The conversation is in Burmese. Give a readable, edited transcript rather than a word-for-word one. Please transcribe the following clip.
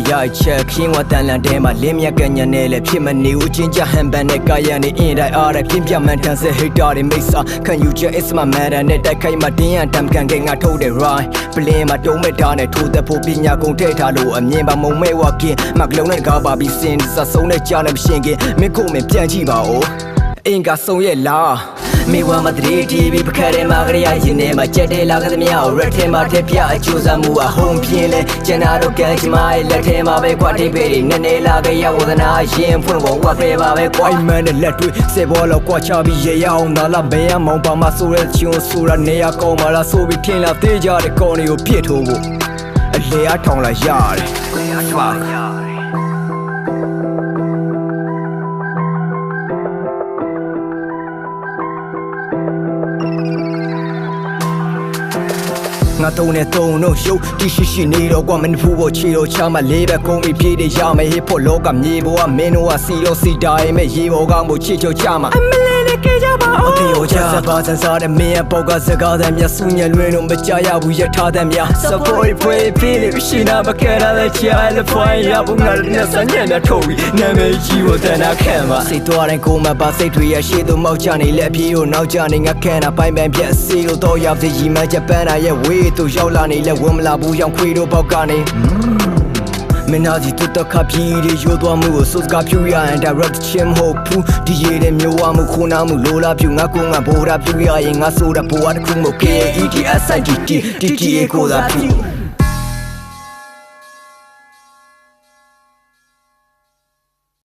ရိုက်ချက်ခင်းဝတန်လန်တဲမှာလင်းမြက်ကညနဲ့လည်းဖြစ်မနေဦးချင်းကြဟန်ပန်နဲ့ကာယံနေအင်တိုင်းအားရပြင်းပြမှန်တန်စဟိတာတွေမိတ်စာခံယူချက် is my matter နဲ့တိုက်ခိုက်မှတင်းရန်တမ်ကန်ကငါထုတ်တယ် right ပလင်းမှာတုံးမဲ့ထားနဲ့ထိုးသက်ဖို့ပညာကုန်ထည့်ထားလို့အမြင်ပါမုံမဲ့ဝကင်းမကလုံးနဲ့ကားပါပြီးစင်စဆုံးနဲ့ကြားနဲ့မရှင်ခင်မင်းကိုမပြန်ကြည့်ပါဦးအင်ကဆုံးရဲ့လားမေဝမတရီတီဗီပခရဲမာကရယာရင်ထဲမှာကြက်တဲ့လာကသမျှကိုရက်ထဲမှာထည့်ပြအကျိုးစားမှုအဟုန်ပြင်းလဲကျန်တာတော့ကဲချမရဲ့လက်ထဲမှာပဲကွာတိပေတွေနည်းနည်းလာကြရဝဒနာရင်ဖွင့်ပေါ်ဝါခဲပါပဲကွာမန်နဲ့လက်တွေစေဘောလောက်ကွာချပြီးရေရအောင်နာလာဘယ်ရမောင်ပါမဆိုတဲ့ချွန်ဆိုရနေရကောင်းပါလားဆိုပြီးထင်လာသေးကြတဲ့ကောင်းတွေကိုပြစ်ထိုးဖို့အလေအထောင်လာရတယ်လေအထောင်ငါတုံးနဲ့တုံးတို့ရုပ်တိရှိရှိနေတော့ကွာမင်းဖူးဖို့ချီတော့ချမလေးပဲကုန်းပြီးပြေးတယ်ရမယ်ဟစ်ဖို့လောကမြေပေါ်ကမင်းတို့ကစီတော့စီတိုင်းမဲ့ရေပေါ်ကမို့ချစ်ချောချမှာအမလေးနဲ့ကြေကြပါဦးအပြောချစပါစန်စားတဲ့မင်းရဲ့ပေါက်ကစကားတဲ့မြတ်ဆူညံလွင်တော့မကြရဘူးရထားတဲ့မြတ်စပေါ်ဖွေးပြေးလို့ရှိနာမကရတဲ့ချာလေဖွင့်ရဘူးငါနဲ့စညံနဲ့ထိုးပြီးနာမည်ကြီးကိုတန်းတာခံပါစိတ်သွားတဲ့ကိုမပါစိတ်တွေရရှိသူမောက်ချနေလက်ပြေကိုနောက်ချနေငါခံတာပိုင်ပန်ပြက်စီလို့တော့ရတဲ့ရီမန်းချက်ပန်းတာရဲ့ဝေးသူရောက်လာနေလဲဝင်မလာဘူးရောင်ခွေတို့ပေါက်ကနေမင်းသားကြီးတူတခါပြီးရရိုးသွားမှုကိုစိုးစကားပြူရရင် direct ချင်းမဟုတ်ဘူးဒီရတဲ့မျိုးဝမှုခုနာမှုလိုလားပြူငါကငါဘောရာပြူရရင်ငါဆိုတာဘောတစ်ခုမဟုတ် KETSIGT TTA ကိုသာပြူ